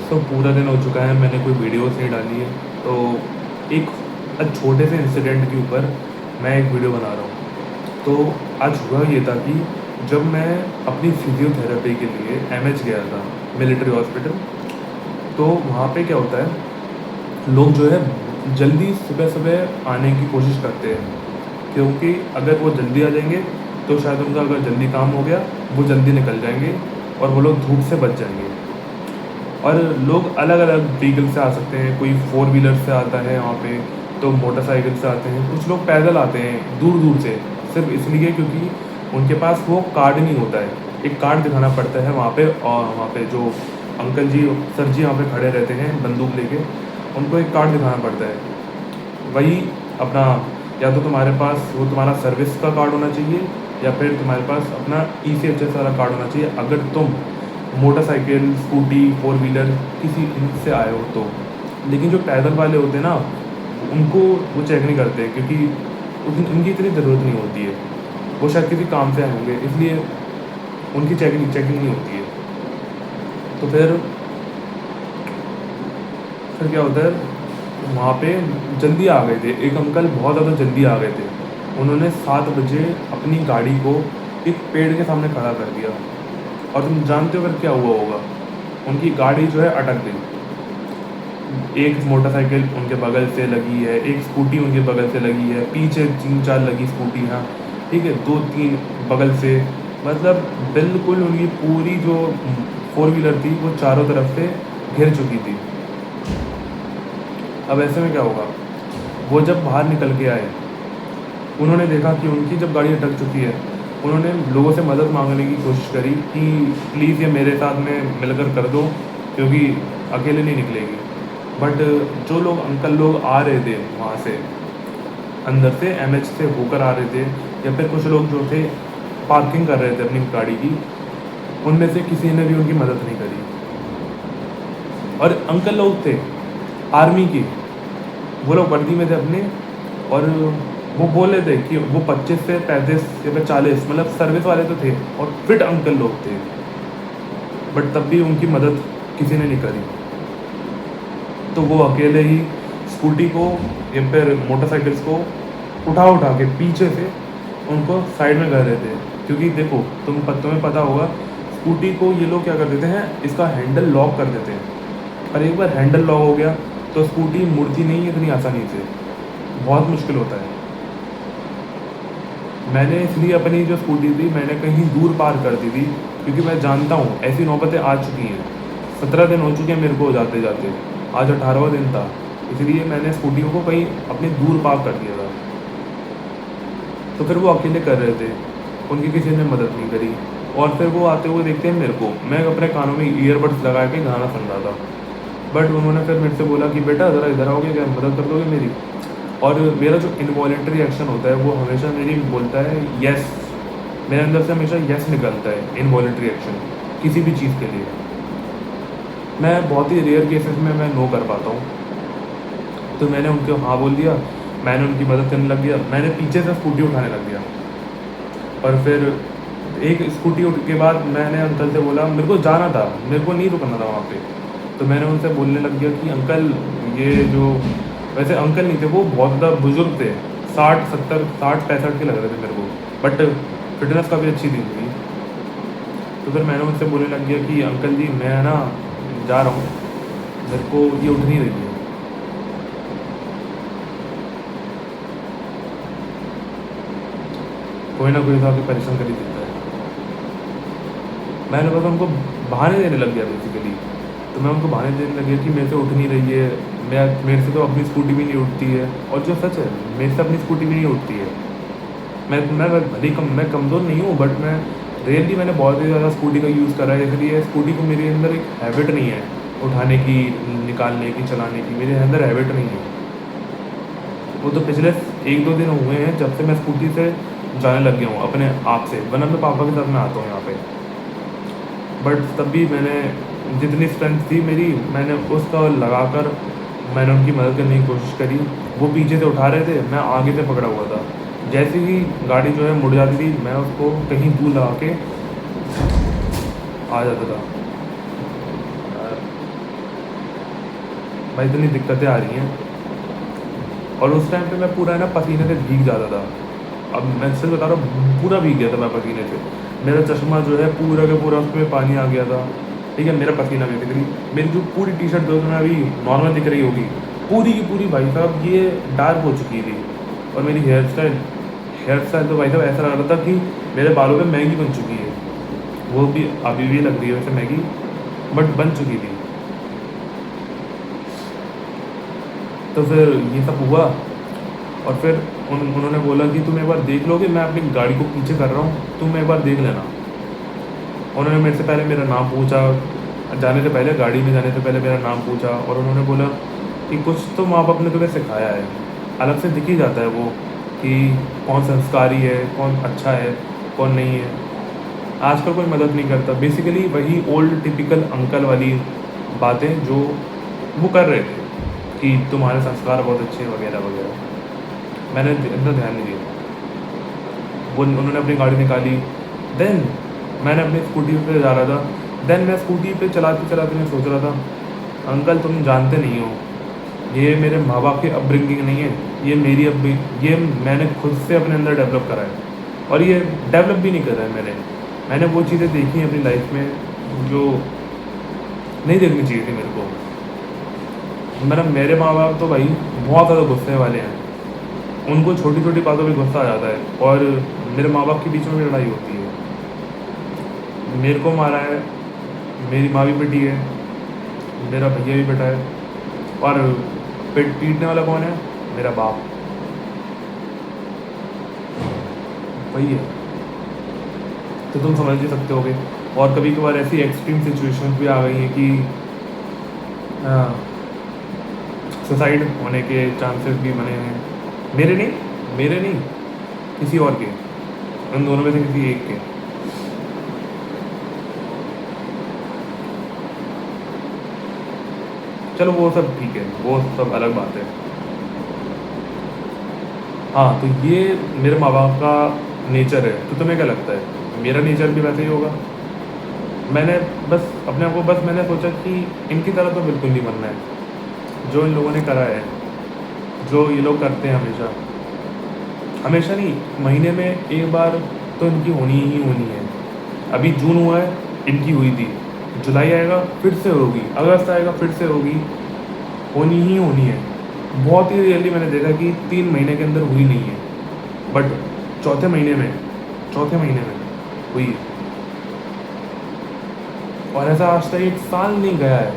तो पूरा दिन हो चुका है, मैंने कोई वीडियोस नहीं डाली है। तो एक छोटे से इंसिडेंट के ऊपर मैं एक वीडियो बना रहा हूँ। तो आज हुआ ये था कि जब मैं अपनी फिजियोथेरेपी के लिए एमएच गया था, मिलिट्री हॉस्पिटल। तो वहाँ पे क्या होता है, लोग जो है जल्दी सुबह सुबह आने की कोशिश करते हैं, क्योंकि अगर वो जल्दी आ जाएंगे तो शायद उनका अगर जल्दी काम हो गया वो जल्दी निकल जाएंगे और वो लोग धूप से बच जाएंगे। और लोग अलग अलग व्हीकल से आ सकते हैं, कोई फोर व्हीलर से आता है वहाँ पे, तो मोटरसाइकिल से आते हैं, कुछ लोग पैदल आते हैं दूर दूर से, सिर्फ इसलिए क्योंकि उनके पास वो कार्ड नहीं होता है। एक कार्ड दिखाना पड़ता है वहाँ पे, और वहाँ पे जो अंकल जी सर जी वहाँ पे खड़े रहते हैं बंदूक लेके, उनको एक कार्ड दिखाना पड़ता है। वही अपना, या तो तुम्हारे पास वो तुम्हारा सर्विस का कार्ड होना चाहिए, या फिर तुम्हारे पास अपना ECHS वाला कार्ड होना चाहिए, अगर तुम मोटरसाइकिल, स्कूटी, फोर व्हीलर किसी इनसे आए हो तो। लेकिन जो पैदल वाले होते हैं ना, उनको वो चेक नहीं करते, क्योंकि उनकी इतनी ज़रूरत नहीं होती है। वो शायद किसी काम से आए होंगे, इसलिए उनकी चेकिंग नहीं होती है। तो फिर क्या होता है, वहाँ पे जल्दी आ गए थे, एक अंकल बहुत ज़्यादा जल्दी आ गए थे। उन्होंने 7 बजे अपनी गाड़ी को एक पेड़ के सामने खड़ा कर दिया, और तुम जानते हो फिर क्या हुआ होगा, उनकी गाड़ी जो है अटक गई। एक मोटरसाइकिल उनके बगल से लगी है, एक स्कूटी उनके बगल से लगी है, पीछे 3-4 लगी स्कूटियाँ, ठीक है, 2-3 बगल से, मतलब बिल्कुल उनकी पूरी जो फोर व्हीलर थी वो चारों तरफ से घिर चुकी थी। अब ऐसे में क्या होगा, वो जब बाहर निकल के आए, उन्होंने देखा कि उनकी जब गाड़ी अटक चुकी है, उन्होंने लोगों से मदद मांगने की कोशिश करी कि प्लीज़ ये मेरे साथ में मिलकर कर दो, क्योंकि अकेले नहीं निकलेगी। बट जो लोग अंकल लोग आ रहे थे वहाँ से, अंदर से एमएच से होकर आ रहे थे, या फिर कुछ लोग जो थे पार्किंग कर रहे थे अपनी गाड़ी की, उनमें से किसी ने भी उनकी मदद नहीं करी। और अंकल लोग थे आर्मी की, वो लोग वर्दी में थे अपने, और वो बोले थे कि वो 25 से 35 या फिर 40, मतलब सर्विस वाले तो थे और फिट अंकल लोग थे, बट तब भी उनकी मदद किसी ने नहीं करी। तो वो अकेले ही स्कूटी को या फिर मोटरसाइकिल्स को उठा के पीछे से उनको साइड में कर रहे थे, क्योंकि देखो तुम्हें पता होगा, स्कूटी को ये लोग क्या कर देते हैं, इसका हैंडल लॉक कर देते हैं, और एक बार हैंडल लॉक हो गया तो स्कूटी मुड़ती नहीं है इतनी आसानी से, बहुत मुश्किल होता है। मैंने इसलिए अपनी जो स्कूटी थी मैंने कहीं दूर पार कर दी थी, क्योंकि मैं जानता हूँ ऐसी नौबतें आ चुकी हैं। 17 दिन हो चुके हैं मेरे को जाते जाते, आज 18वां दिन था, इसलिए मैंने स्कूटी को कहीं अपनी दूर पार्क कर दिया था। तो फिर वो अकेले कर रहे थे, उनकी किसी ने मदद नहीं करी, और फिर वो आते हुए देखते हैं मेरे को, मैं अपने कानों में ईयरबड्स लगा के गाना सुन रहा था। बट उन्होंने फिर मेरे से बोला कि बेटा ज़रा इधर आओगे क्या, मदद कर दोगे मेरी। और मेरा जो इनवॉलेंट्री एक्शन होता है वो हमेशा मेरी बोलता है यस, मेरे अंदर से हमेशा यस निकलता है इनवॉलेंट्री एक्शन किसी भी चीज़ के लिए। मैं बहुत ही रेयर केसेस में मैं नो कर पाता हूँ। तो मैंने उनको हाँ बोल दिया, मैंने उनकी मदद करने लग गया, मैंने पीछे से स्कूटी उठाने लग गया। और फिर एक स्कूटी उठ के बाद मैंने अंकल से बोला, मेरे को जाना था, मेरे को नहीं रुकना था वहाँ पे। तो मैंने उनसे बोलने लग गया कि अंकल ये जो, वैसे अंकल नहीं थे, वो बहुत ज़्यादा बुजुर्ग थे, 60-65 के लग रहे थे मेरे को, बट फिटनेस काफ़ी अच्छी थी उनकी। तो फिर मैंने उनसे बोलने लग गया कि अंकल जी मैं ना जा रहा हूँ, मेरे को ये उठ नहीं रही है। कोई ना कोई तो आके परेशान कर ही देता है। मैंने बस उनको बहाने देने लग गया बेसिकली। तो मैं उनको बहाने देने लग गया कि मेरे से उठ नहीं रही है, मेरे से तो अपनी स्कूटी भी नहीं उठती है, और जो सच है मेरे से अपनी स्कूटी भी नहीं उठती है। मैं भले मैं कमज़ोर नहीं हूँ, बट मैंने बहुत ही ज़्यादा स्कूटी का यूज़ करा है, इसलिए स्कूटी को मेरे अंदर एक हैबिट नहीं है उठाने की, निकालने की, चलाने की, मेरे अंदर हैबिट नहीं है। वो तो पिछले 1-2 दिन हुए हैं जब से मैं स्कूटी से जाने लग गया हूँ अपने आप से, वरना मैं पापा के साथ में आता हूँ यहाँ पे। बट तब भी मैंने जितनी स्ट्रेंथ थी मेरी, मैंने उसका लगाकर मैंने उनकी मदद करने की कोशिश करी। वो पीछे से उठा रहे थे, मैं आगे से पकड़ा हुआ था। जैसे ही गाड़ी जो है मुड़ जाती थी, मैं उसको कहीं दूर लगा के आ जाता था। भाई इतनी दिक्कतें आ रही हैं। और उस टाइम पे मैं पूरा है ना पसीने से भीग जाता था। अब मैं सिर्फ बता रहा हूँ, पूरा भीग गया था मैं पसीने से। मेरा चश्मा जो है पूरा का पूरा उसमें पानी आ गया था। ठीक है, मेरा पसीना बेसिकली, मेरी जो पूरी टी शर्ट जो तुम्हें अभी नॉर्मल दिख रही होगी, पूरी की पूरी भाई साहब ये डार्क हो चुकी थी। और मेरी हेयर स्टाइल तो भाई साहब ऐसा लग रहा था कि मेरे बालों पे मैगी बन चुकी है। वो भी अभी भी लग रही है वैसे मैगी, बट बन चुकी थी। तो फिर ये सब हुआ। और फिर उन्होंने बोला कि तुम एक बार देख लोगे, मैं अपनी गाड़ी को पीछे कर रहा हूँ, तुम एक बार देख लेना। उन्होंने मेरे से पहले मेरा नाम पूछा, जाने से पहले, गाड़ी में जाने से पहले मेरा नाम पूछा। और उन्होंने बोला कि कुछ तो माँ बाप ने तुम्हें सिखाया है, अलग से दिख ही जाता है वो कि कौन संस्कारी है, कौन अच्छा है, कौन नहीं है। आजकल कोई मदद नहीं करता, बेसिकली वही ओल्ड टिपिकल अंकल वाली बातें जो वो कर रहे थे कि तुम्हारे संस्कार बहुत अच्छे हैं वगैरह वगैरह। मैंने इतना ध्यान नहीं दिया। वो उन्होंने अपनी गाड़ी निकाली। देन मैंने अपनी स्कूटी पे जा रहा था। देन मैं स्कूटी पे चलाते चलाते मैं सोच रहा था, अंकल तुम जानते नहीं हो, ये मेरे माँ बाप की अपब्रिंगिंग नहीं है, ये मेरी ये मैंने खुद से अपने अंदर डेवलप करा है। और ये डेवलप भी नहीं करा है मैंने वो चीज़ें देखी हैं अपनी लाइफ में जो नहीं देखनी चाहिए थी मेरे को। मेरे माँ बाप तो भाई बहुत ज़्यादा गुस्से वाले हैं, उनको छोटी छोटी बातों पे गुस्सा आ जाता है। और मेरे माँ बाप के बीच में भी लड़ाई होती है। मेरे को मारा है, मेरी माँ भी पिटी है, मेरा भैया भी पिटा है। और पीटने वाला कौन है? मेरा बाप, वही है। तो तुम समझ ही सकते होगे। और कभी कभार ऐसी एक्सट्रीम सिचुएशंस भी आ गई हैं कि सुसाइड होने के चांसेस भी बने हैं। मेरे नहीं, किसी और के, उन दोनों में से किसी एक के। चलो वो सब ठीक है, वो सब अलग बात है। हाँ, तो ये मेरे माँ बाप का नेचर है। तो तुम्हें क्या लगता है मेरा नेचर भी वैसे ही होगा? मैंने बस अपने आप को मैंने सोचा कि इनकी तरह तो बिल्कुल नहीं बनना है, जो इन लोगों ने करा है, जो ये लोग करते हैं हमेशा। हमेशा नहीं, महीने में एक बार तो इनकी होनी ही होनी है। अभी जून हुआ है, इनकी हुई थी। जुलाई आएगा फिर से होगी, अगस्त आएगा फिर से होगी, होनी ही होनी है। बहुत ही रियली मैंने देखा कि 3 महीने के अंदर हुई नहीं है, बट चौथे महीने में हुई है। और ऐसा आज तक 1 साल नहीं गया है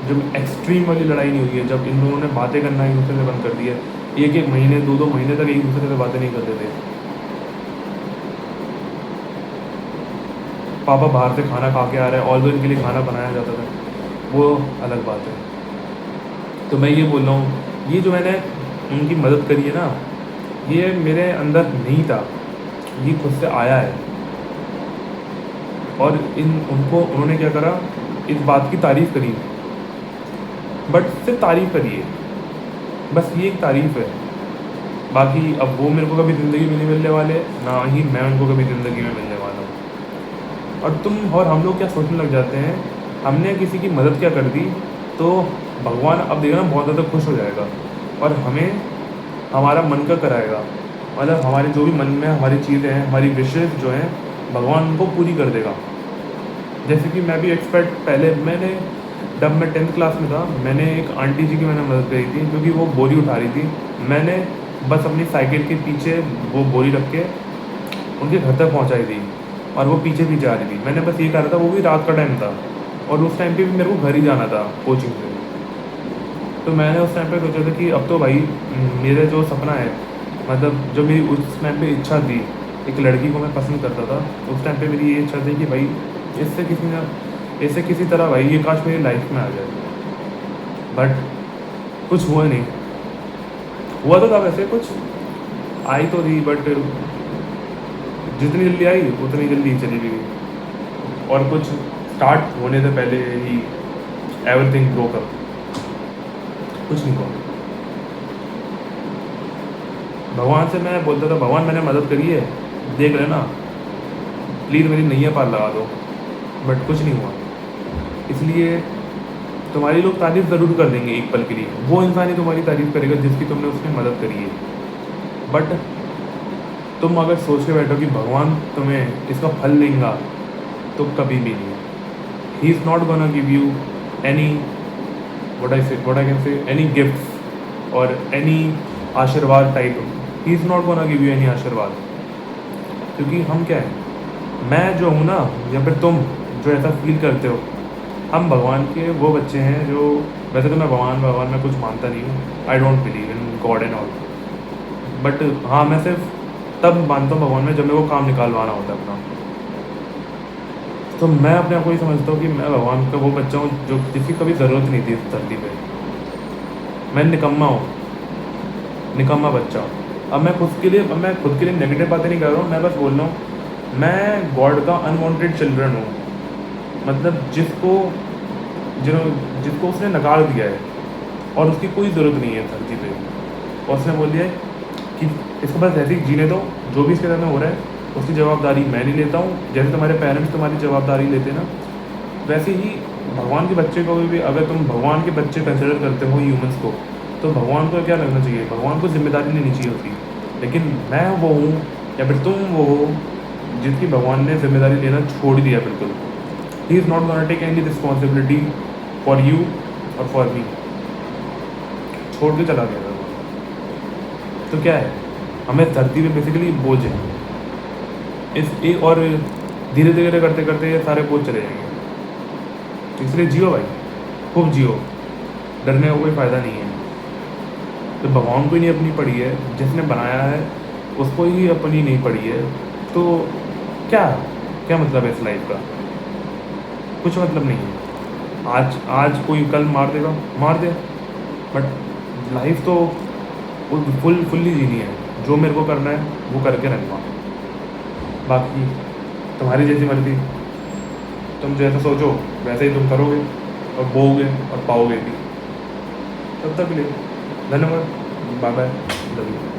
जब एक्सट्रीम वाली लड़ाई नहीं हुई है, जब इन लोगों ने बातें करना एक दूसरे से बंद कर दिया। एक महीने 2 महीने तक एक दूसरे से बातें नहीं करते थे। पापा बाहर से खाना खा के आ रहे हैं, और इनके लिए खाना बनाया जाता था, वो अलग बात है। तो मैं ये बोल रहा हूँ, ये जो मैंने उनकी मदद करी है ना, ये मेरे अंदर नहीं था, ये खुद से आया है। और उन्होंने क्या करा, इस बात की तारीफ़ करी, बट सिर्फ तारीफ़ करी है, बस ये एक तारीफ़ है। बाकी अब वो मेरे को कभी ज़िंदगी में नहीं मिलने वाले, ना ही मैं उनको कभी ज़िंदगी में मिलने वाला हूँ। और हम लोग क्या सोचने लग जाते हैं, हमने किसी की मदद क्या कर दी तो भगवान अब देखना बहुत ज़्यादा खुश हो जाएगा और हमें हमारा मन का कराएगा। मतलब हमारे जो भी मन में हमारी चीज़ें हैं, हमारी विशेष जो हैं, भगवान उनको पूरी कर देगा। जैसे कि मैं भी पहले जब मैं 10th क्लास में था, मैंने एक आंटी जी की मैंने मदद करी थी, क्योंकि वो बोरी उठा रही थी। मैंने बस अपनी साइकिल के पीछे वो बोरी रख के उनके घर तक पहुंचाई थी, और वो पीछे पीछे आ रही थी। मैंने बस ये कहा था, वो भी रात का टाइम था, और उस टाइम पे भी मेरे को घर ही जाना था कोचिंग से। तो मैंने उस टाइम पे सोचा था कि अब तो भाई मेरा जो सपना है, मतलब जो मेरी उस टाइम पे इच्छा थी, एक लड़की को मैं पसंद करता था, उस टाइम पे मेरी ये इच्छा थी कि भाई इससे किसी तरह भाई ये काश मेरी लाइफ में आ जाए। बट कुछ हुआ नहीं। हुआ तो था वैसे, कुछ आई तो थी, बट जितनी जल्दी आई उतनी जल्दी चली भी गई। और कुछ स्टार्ट होने से पहले ही एवरीथिंग ब्रोक अप, कुछ नहीं हुआ। भगवान से मैं बोलता था, भगवान मैंने मदद करी है, देख लेना, प्लीज़ मेरी नैया पार लगा दो, बट कुछ नहीं हुआ। इसलिए तुम्हारी लोग तारीफ़ ज़रूर कर देंगे एक पल के लिए, वो इंसान ही तुम्हारी तारीफ़ करेगा जिसकी तुमने उसमें मदद करी है। बट तुम अगर सोच के बैठो कि भगवान तुम्हें इसका फल देगा, तो कभी भी नहीं। ही is not gonna give you any what I can say any gifts or any आशीर्वाद type. He is not gonna give you any आशीर्वाद, क्योंकि हम क्या है, मैं जो हूँ ना, या फिर तुम जो ऐसा फील करते हो, हम भगवान के वो बच्चे हैं जो, वैसे तो मैं भगवान में कुछ मानता नहीं हूँ, I don't believe in God and all, but हाँ मैं सिर्फ तब मानता हूँ भगवान में जब मेरे को काम निकालवाना होता है अपना। तो मैं अपने आप को ही समझता हूँ कि मैं भगवान का वो बच्चा हूँ जो जिसकी कभी ज़रूरत नहीं थी इस धरती पे। मैं निकम्मा हूँ, निकम्मा बच्चा। अब मैं खुद के लिए नेगेटिव बातें नहीं कर रहा हूँ, मैं बस बोल रहा हूँ मैं गॉड का अनवांटेड चिल्ड्रन हूँ। मतलब जिसको उसने नकार दिया है और उसकी कोई ज़रूरत नहीं है धरती पे, और उसने बोल दिया है कि इसको बस ऐसे ही जीने दो, जो भी इसके साथ में हो रहा है उसकी जवाबदारी मैं नहीं लेता हूँ। जैसे तुम्हारे पेरेंट्स तुम्हारी जवाबदारी लेते ना, वैसे ही भगवान के बच्चे को भी, अगर तुम भगवान के बच्चे कंसिडर करते हो ह्यूमंस को, तो भगवान को क्या लगना चाहिए, भगवान को जिम्मेदारी लेनी चाहिए होती। लेकिन मैं वो हूँ या फिर तुम वो हो जिसकी भगवान ने जिम्मेदारी लेना छोड़ दिया बिल्कुल। He is not gonna take any responsibility for you और फॉर मी, छोड़ के चला गया भगवान। तो क्या है, हमें धरती पे बेसिकली बोझ है इस एक, और धीरे धीरे करते करते ये सारे बोझ चले जाएंगे। इसलिए जियो भाई, खूब जियो, डरने का कोई फ़ायदा नहीं है। तो भगवान को ही नहीं अपनी पड़ी है, जिसने बनाया है उसको ही अपनी नहीं पड़ी है, तो क्या क्या मतलब है इस लाइफ का, कुछ मतलब नहीं है। आज कोई कल मार देगा, मार दे, बट लाइफ तो फुल्ली जीनी है। जो मेरे को करना है वो करके रहूँगा, बाकी तुम्हारी जैसी मर्जी। तुम जैसा सोचो वैसे ही तुम करोगे और बोओगे और पाओगे भी। तब तक के लिए धन्यवाद, बाय बाय, लव यू।